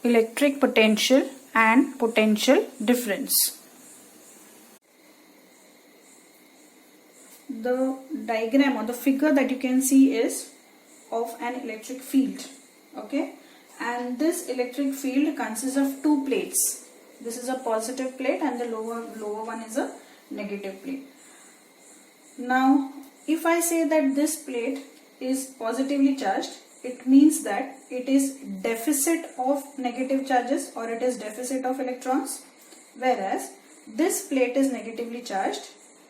electric potential and potential difference. The diagram or the figure that you can see is of an electric field. Okay, and this electric field consists of two plates. This is a positive plate and the lower one is a negative plate. Now if I say that this plate is positively charged, it means that it is deficit of negative charges or it is deficit of electrons, whereas this plate is negatively charged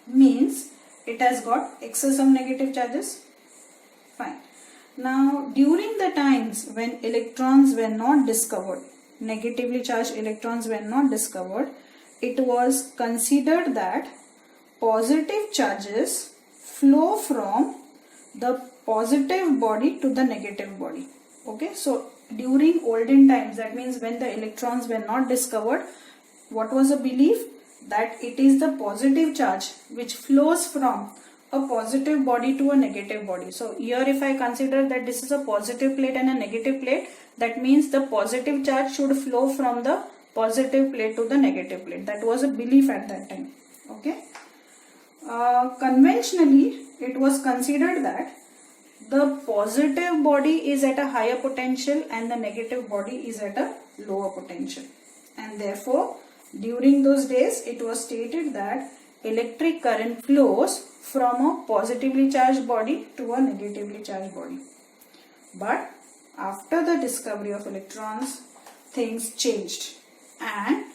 means it has got excess of negative charges. Fine. Now during the times when electrons were not discovered, negatively charged electrons were not discovered, it was considered that positive charges flow from the positive body to the negative body. Okay, so during olden times, that means when the electrons were not discovered, what was the belief? That it is the positive charge which flows from a positive body to a negative body. So here if I consider that this is a positive plate and a negative plate, that means the positive charge should flow from the positive plate to the negative plate. That was a belief at that time. Okay. Conventionally, it was considered that the positive body is at a higher potential and the negative body is at a lower potential. And therefore, during those days, it was stated that electric current flows from a positively charged body to a negatively charged body. But after the discovery of electrons, things changed and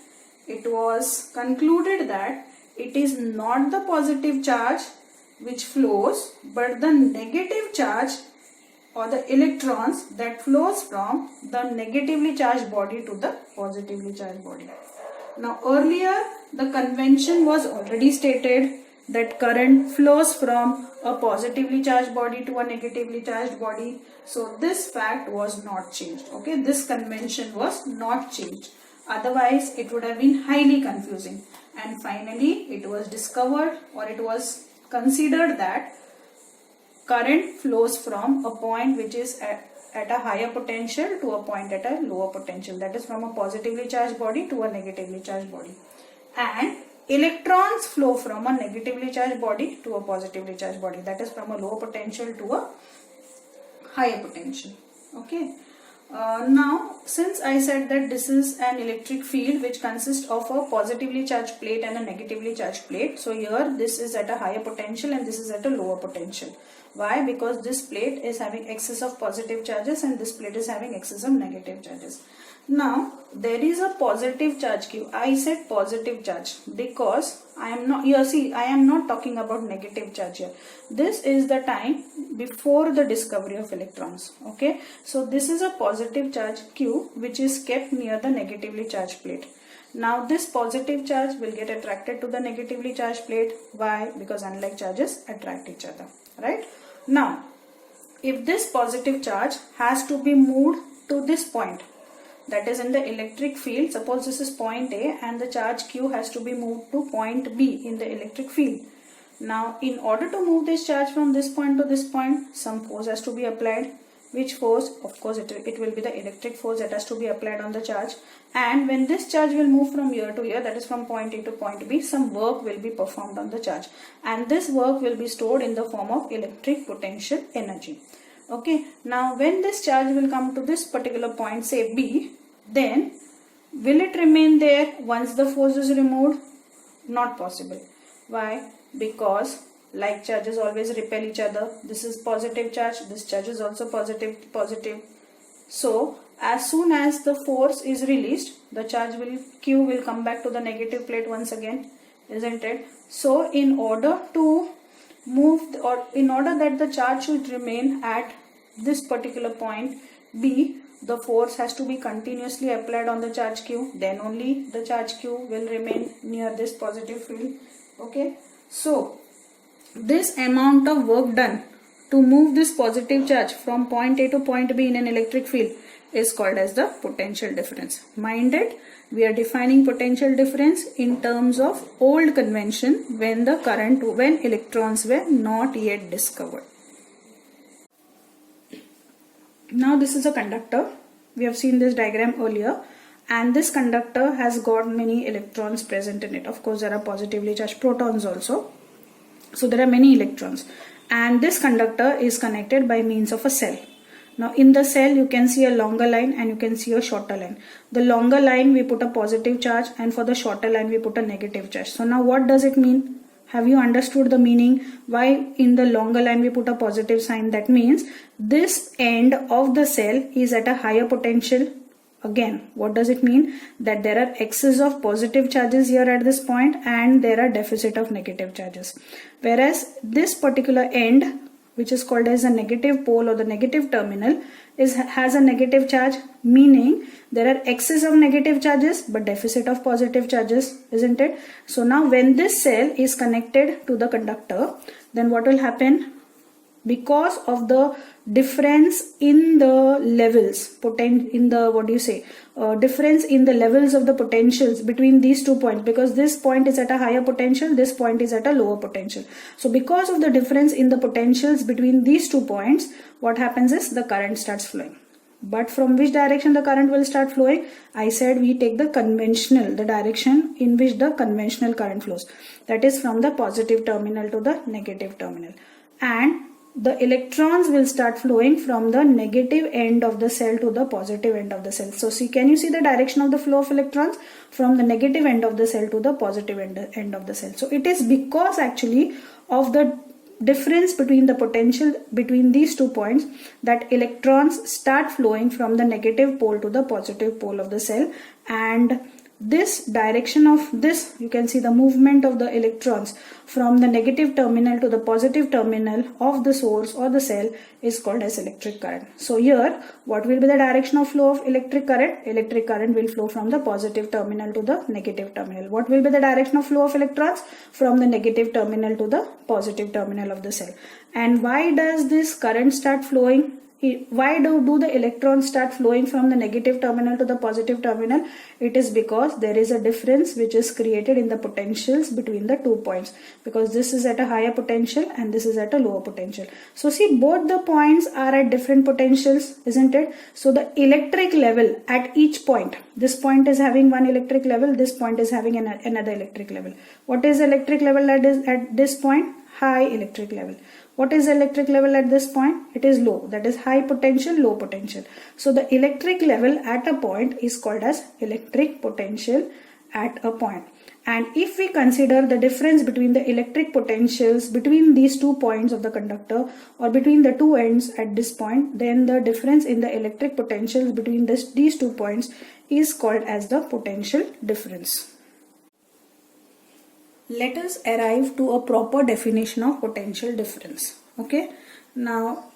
it was concluded that it is not the positive charge which flows, but the negative charge or the electrons that flows from the negatively charged body to the positively charged body. Now earlier the convention was already stated that current flows from a positively charged body to a negatively charged body. So this fact was not changed. Okay, this convention was not changed. Otherwise it would have been highly confusing. And finally it was discovered or it was considered that current flows from a point which is at a higher potential to a point at a lower potential. That is from a positively charged body to a negatively charged body. And electrons flow from a negatively charged body to a positively charged body. That is from a lower potential to a higher potential. Okay. Now, since I said that this is an electric field which consists of a positively charged plate and a negatively charged plate. So here this is at a higher potential and this is at a lower potential. Why? Because this plate is having excess of positive charges and this plate is having excess of negative charges. Now there is a positive charge Q. I said positive charge because I am not, here see, I am not talking about negative charge here. This is the time before the discovery of electrons. Okay, so this is a positive charge Q which is kept near the negatively charged plate. Now this positive charge will get attracted to the negatively charged plate. Why? Because unlike charges attract each other, right? Now if this positive charge has to be moved to this point, that is in the electric field, suppose this is point A and the charge Q has to be moved to point B in the electric field. Now in order to move this charge from this point to this point, some force has to be applied. Which force? Of course it will be the electric force that has to be applied on the charge. And when this charge will move from here to here, that is from point A to point B, some work will be performed on the charge. And this work will be stored in the form of electric potential energy. Okay, now when this charge will come to this particular point, say B, then will it remain there once the force is removed? Not possible. Why? Because like charges always repel each other. This is positive charge, this charge is also positive. So as soon as the force is released, the charge Q will come back to the negative plate once again, isn't it? So in order to move or in order that the charge should remain at this particular point B, the force has to be continuously applied on the charge Q. Then only the charge Q will remain near this positive field. Okay, so this amount of work done to move this positive charge from point A to point B in an electric field is called as the potential difference. Mind it, we are defining potential difference in terms of old convention when electrons were not yet discovered. Now this is a conductor We have seen this diagram earlier. And this conductor has got many electrons present in it. Of course, there are positively charged protons also. So there are many electrons. And this conductor is connected by means of a cell. Now in the cell you can see a longer line and you can see a shorter line. The longer line we put a positive charge, and for the shorter line we put a negative charge. So now what does it mean? Have you understood the meaning? Why in the longer line we put a positive sign? That means this end of the cell is at a higher potential. Again, what does it mean? That there are excess of positive charges here at this point and there are deficit of negative charges. Whereas this particular end, which is called as a negative pole or the negative terminal, has a negative charge, meaning there are excess of negative charges but deficit of positive charges, isn't it? So now when this cell is connected to the conductor, then what will happen? Because of the difference in the levels, difference in the levels of the potentials between these 2 points, because this point is at a higher potential, this point is at a lower potential. So because of the difference in the potentials between these 2 points, what happens is the current starts flowing. But from which direction the current will start flowing? I said we take the direction in which the conventional current flows. That is from the positive terminal to the negative terminal. And the electrons will start flowing from the negative end of the cell to the positive end of the cell. So see, can you see the direction of the flow of electrons from the negative end of the cell to the positive end of the cell? So it is because actually of the difference between the potential between these 2 points that electrons start flowing from the negative pole to the positive pole of the cell. And this direction of this, you can see the movement of the electrons from the negative terminal to the positive terminal of the source or the cell is called as electric current. So here, what will be the direction of flow of electric current? Electric current will flow from the positive terminal to the negative terminal. What will be the direction of flow of electrons? From the negative terminal to the positive terminal of the cell. And why does this current start flowing? Why do the electrons start flowing from the negative terminal to the positive terminal? It is because there is a difference which is created in the potentials between the 2 points, because this is at a higher potential and this is at a lower potential. So see, both the points are at different potentials, isn't it? So the electric level at each point, this point is having one electric level, this point is having another electric level. What is electric level at this point? High electric level. What is electric level at this point? It is low. That is high potential, low potential. So the electric level at a point is called as electric potential at a point. And if we consider the difference between the electric potentials between these 2 points of the conductor or between the 2 ends at this point, then the difference in the electric potentials between these 2 points is called as the potential difference. Let us arrive to a proper definition of potential difference. Okay. Now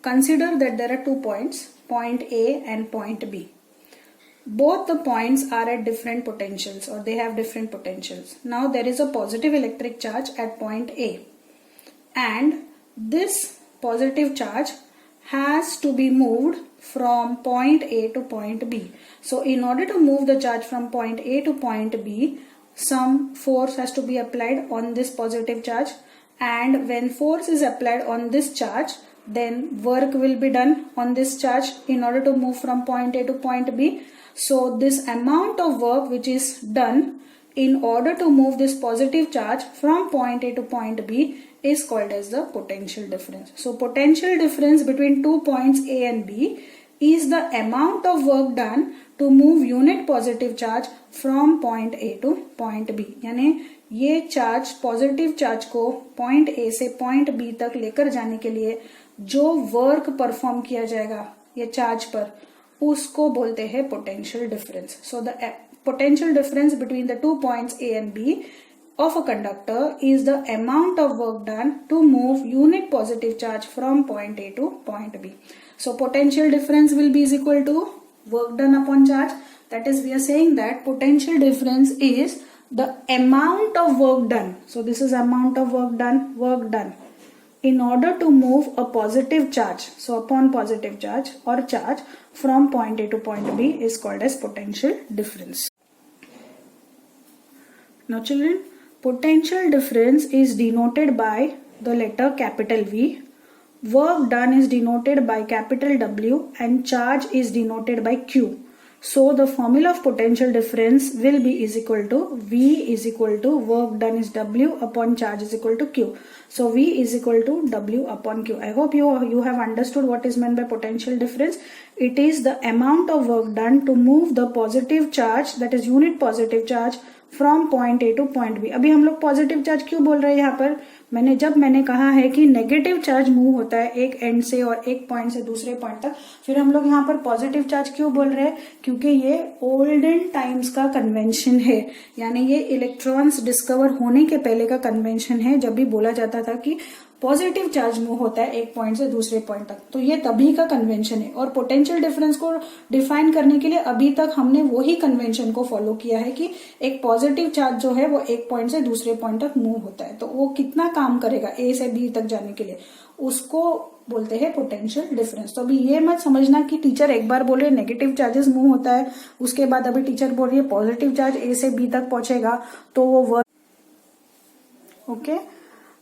consider that there are 2 points, point A and point B. Both the points are at different potentials, or they have different potentials. Now there is a positive electric charge at point A, and this positive charge has to be moved from point A to point B. So in order to move the charge from point A to point B, some force has to be applied on this positive charge, and when force is applied on this charge, then work will be done on this charge in order to move from point A to point B. So this amount of work which is done in order to move this positive charge from point A to point B is called as the potential difference. So potential difference between 2 points A and B is the amount of work done to move unit positive charge from point A to point B. यानी ये charge positive charge को point A से point B तक लेकर जाने के लिए जो वर्क परफॉर्म किया जाएगा ये चार्ज पर, उसको बोलते हैं potential difference. So the potential difference between the 2 points A and B of a conductor is the amount of work done to move unit positive charge from point A to point B. So potential difference will be is equal to work done upon charge. That is, we are saying that potential difference is the amount of work done. So this is amount of work done in order to move a positive charge. So upon positive charge or charge from point A to point B is called as potential difference. Now children, potential difference is denoted by the letter capital V, work done is denoted by capital W and charge is denoted by Q. So the formula of potential difference will be is equal to V is equal to work done is W upon charge is equal to Q. So V is equal to W upon Q. I hope you have understood what is meant by potential difference. It is the amount of work done to move the positive charge, that is unit positive charge, from point A to point B. अभी हम लोग positive charge क्यों बोल रहे हैं यहाँ पर? मैंने कहा है कि नेगेटिव चार्ज मूव होता है एक एंड से और एक पॉइंट से दूसरे पॉइंट तक. फिर हम लोग यहाँ पर पॉजिटिव चार्ज क्यों बोल रहे हैं? क्योंकि ये ओल्डन टाइम्स का कन्वेंशन है, यानी ये इलेक्ट्रॉन्स डिस्कवर होने के पहले का कन्वेंशन है, जब भी बोला जाता था कि पॉजिटिव चार्ज मूव होता है एक पॉइंट से दूसरे पॉइंट तक. तो ये तभी का कन्वेंशन है. और पोटेंशियल डिफरेंस को डिफाइन करने के लिए अभी तक हमने वही कन्वेंशन को फॉलो किया है कि एक पॉजिटिव चार्ज जो है वो एक पॉइंट से दूसरे पॉइंट तक मूव होता है. तो वो कितना काम करेगा ए से बी तक जाने के लिए, उसको बोलते हैं पोटेंशियल डिफरेंस. तो अभी ये मत समझना कि टीचर एक बार बोल रहे नेगेटिव चार्जेस मूव होता है, उसके बाद अभी टीचर बोल रही है पॉजिटिव चार्ज ए से बी तक पहुंचेगा तो वो work. Okay,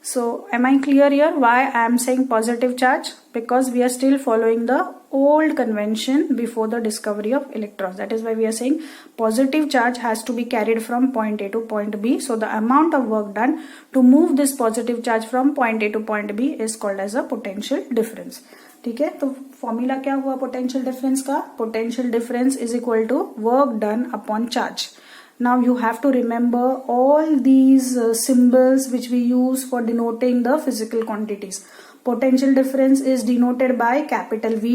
so am I clear here why I am saying positive charge? Because we are still following the old convention before the discovery of electrons. That is why we are saying positive charge has to be carried from point A to point B. So the amount of work done to move this positive charge from point A to point B is called as a potential difference. ठीक है, तो formula क्या हुआ potential difference का? Potential difference is equal to work done upon charge. Now you have to remember all these symbols which we use for denoting the physical quantities. Potential difference is denoted by capital V,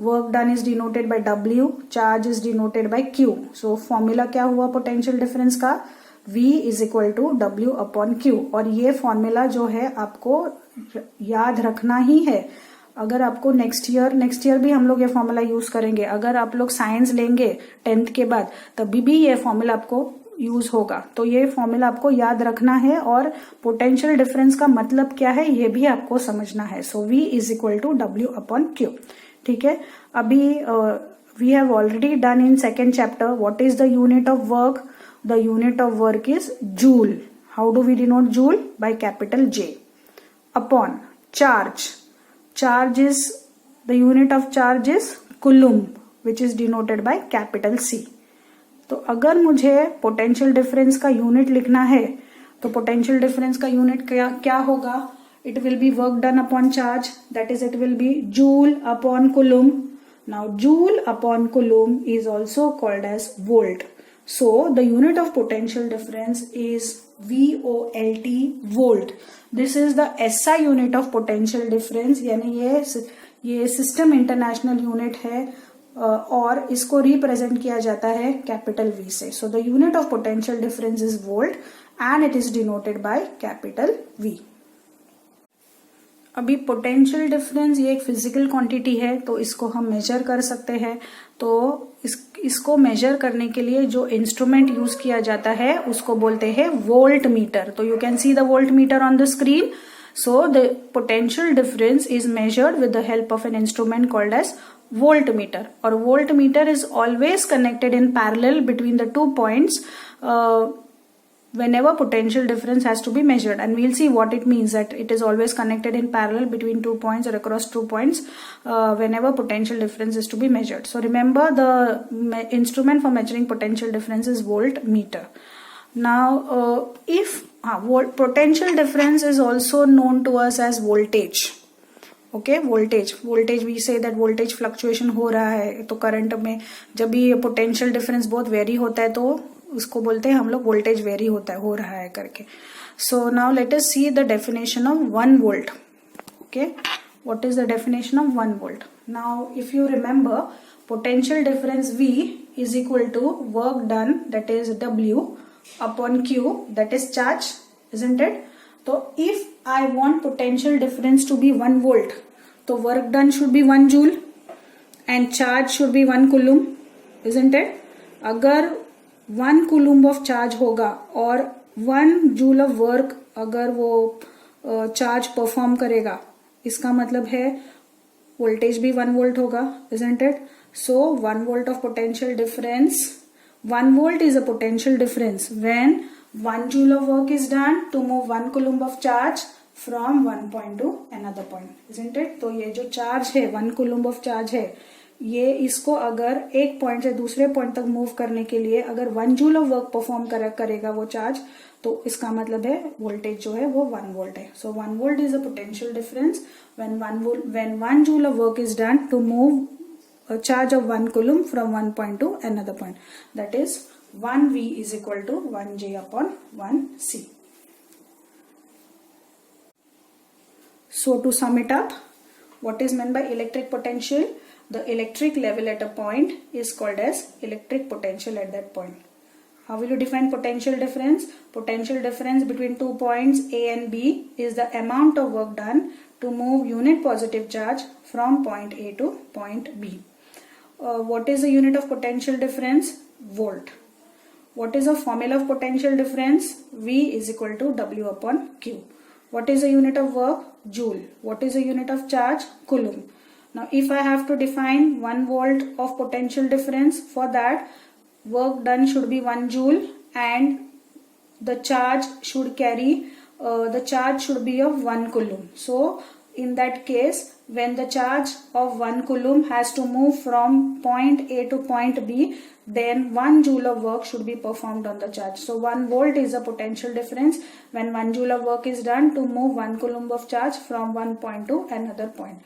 work done is denoted by W, charge is denoted by Q. So formula क्या हुआ potential difference का? V is equal to W upon Q. और ये formula जो है आपको याद रखना ही है. अगर आपको नेक्स्ट ईयर भी हम लोग ये फॉर्मूला यूज करेंगे. अगर आप लोग साइंस लेंगे 10th के बाद तभी भी ये फॉर्मूला आपको यूज होगा. तो ये फॉर्मूला आपको याद रखना है और पोटेंशियल डिफरेंस का मतलब क्या है ये भी आपको समझना है. So V is equal to W upon Q. ठीक है, अभी we have already done in second chapter what is the unit of work. The unit of work is joule. How do we denote joule? By capital J. Upon charge. Charge is, the unit of charge is coulomb which is denoted by capital C. तो अगर मुझे potential difference का unit लिखना है तो potential difference का unit क्या होगा? It will be work done upon charge, that is it will be joule upon coulomb. Now joule upon coulomb is also called as volt. So the unit of potential difference is VOLT, volt. This is the SI unit of potential difference, यानी ये system international unit है और इसको represent किया जाता है capital V से. So the unit of potential difference is volt and it is denoted by capital V. अभी पोटेंशियल डिफरेंस ये एक फिजिकल क्वांटिटी है तो इसको हम मेजर कर सकते हैं. तो इसको मेजर करने के लिए जो इंस्ट्रूमेंट यूज किया जाता है उसको बोलते हैं वोल्ट मीटर. तो you can see the volt meter on the screen. So the potential difference is measured with the help of an instrument called as volt meter. और volt meter is always connected in parallel between the 2 points whenever potential difference has to be measured, and we'll see what it means that it is always connected in parallel between 2 points or across 2 points whenever potential difference is to be measured. So remember the instrument for measuring potential difference is voltmeter. Now if potential difference is also known to us as voltage. Okay, voltage V say that voltage fluctuation हो रहा है. तो current में जब भी potential difference बहुत very होता है तो उसको बोलते हैं हम लोग वोल्टेज वेरी होता है, हो रहा है करके. So now let us see the definition of 1 volt. Okay, what is the definition of 1 volt? Now if you remember potential difference V is equal to work done that is W upon Q that is charge, isn't it? तो if I want potential difference to be 1 volt, तो work done should be 1 joule and charge should be 1 coulomb, isn't it? अगर 1 coulomb of charge होगा और 1 joule of work अगर वो charge perform करेगा, इसका मतलब है वोल्टेज भी 1 volt होगा, isn't it? So 1 volt of potential difference, 1 volt is a potential difference when 1 joule of work is done to move 1 coulomb of charge. from one point to another point, isn't it? तो ये जो charge है 1 coulomb of charge है, ये इसको अगर एक point से दूसरे पॉइंट तक मूव करने के लिए अगर 1 जूल ऑफ वर्क परफॉर्म करेगा वो चार्ज, तो इसका मतलब है वोल्टेज जो है वो 1 वोल्ट है. सो 1 volt is a potential difference when 1 joule of work is done to move a charge of 1 coulomb from one point to another point. That is 1 V is equal to 1 J upon 1 C. So to sum it up, what is meant by electric potential? The electric level at a point is called as electric potential at that point. How will you define potential difference? Potential difference between 2 points A and B is the amount of work done to move unit positive charge from point A to point B. What is the unit of potential difference? Volt. What is the formula of potential difference? V is equal to W upon Q. What is the unit of work? Joule. What is the unit of charge? Coulomb. Now if I have to define 1 volt of potential difference, for that work done should be 1 joule and the charge should be of 1 coulomb. So in that case, when the charge of 1 coulomb has to move from point A to point B, then 1 joule of work should be performed on the charge. So 1 volt is a potential difference when 1 joule of work is done to move 1 coulomb of charge from one point to another point.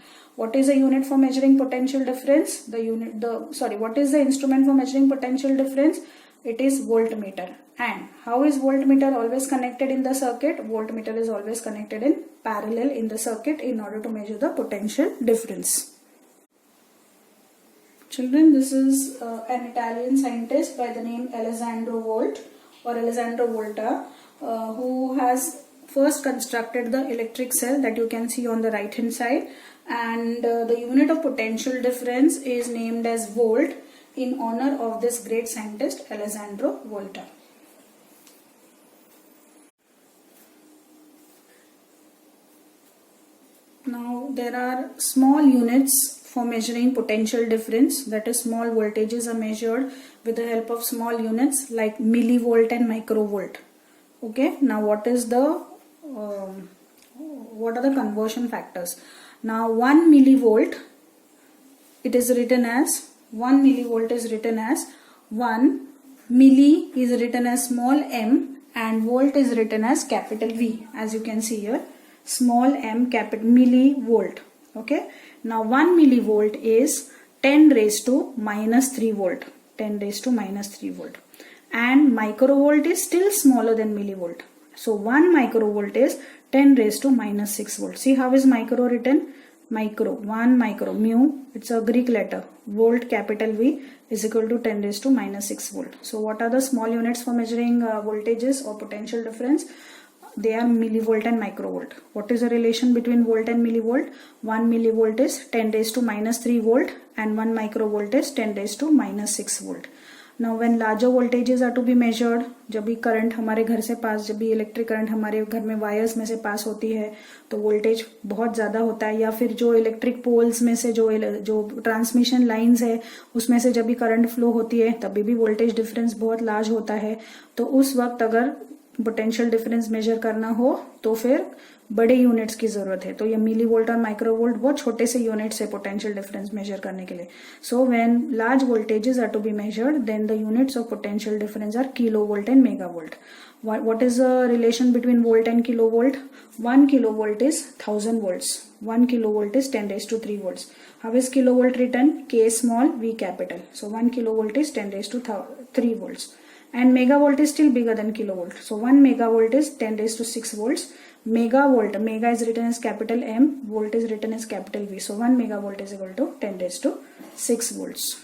What is the unit for measuring potential difference? What is the instrument for measuring potential difference? It is voltmeter. And how is voltmeter always connected in the circuit? Voltmeter is always connected in parallel in the circuit in order to measure the potential difference. Children, this is an Italian scientist by the name Alessandro Volta, who has first constructed the electric cell that you can see on the right hand side, and the unit of potential difference is named as volt in honor of this great scientist Alessandro Volta. Now there are small units for measuring potential difference, that is small voltages are measured with the help of small units like millivolt and microvolt. Okay, now what are the conversion factors? Now 1 millivolt, it is written as 1 millivolt is written as 1 milli is written as small m and volt is written as capital V, as you can see here, small m capital millivolt. Okay, now 1 millivolt is 10 raised to minus 3 volt, 10 raised to minus 3 volt, and microvolt is still smaller than millivolt. So 1 microvolt is 10 raised to minus 6 volt. See how is micro written? Micro, 1 micro, mu, it's a Greek letter, volt capital V is equal to 10 raised to minus 6 volt. So what are the small units for measuring voltages or potential difference? They are millivolt and microvolt. What is the relation between volt and millivolt? 1 millivolt is 10 raised to minus 3 volt and 1 microvolt is 10 raised to minus 6 volt. Now when larger voltages are to be measured, जब भी current हमारे घर से पास, जब भी electric current हमारे घर में वायर्स में से पास होती है तो वोल्टेज बहुत ज़्यादा होता है, या फिर जो इलेक्ट्रिक पोल्स में से जो ट्रांसमिशन लाइंस है उसमें से जब भी करंट फ्लो होती है तभी भी वोल्टेज डिफरेंस बहुत लार्ज होता है. तो उस वक्त अगर पोटेंशियल डिफरेंस मेजर करना हो तो फिर बड़े यूनिट्स की जरूरत है. तो ये मिली वोल्ट और माइक्रोवोल्ट बहुत छोटे से यूनिट्स है पोटेंशियल डिफरेंस मेजर करने के लिए. So when large voltages are to be measured then the units of potential difference are kilovolt and megavolt. What is the relation between volt and kilovolt? 1 kilovolt is 1000 volts. 1 kilovolt is 10 raised to 3 volts. How is kilovolt written? K small, V capital. So 1 kilovolt is 10 raised to 3 volts. And megavolt is still bigger than kilovolt. So 1 megavolt is 10 raised to 6 volts. Megavolt, mega is written as capital M, volt is written as capital V. So 1 megavolt is equal to 10 raised to 6 volts.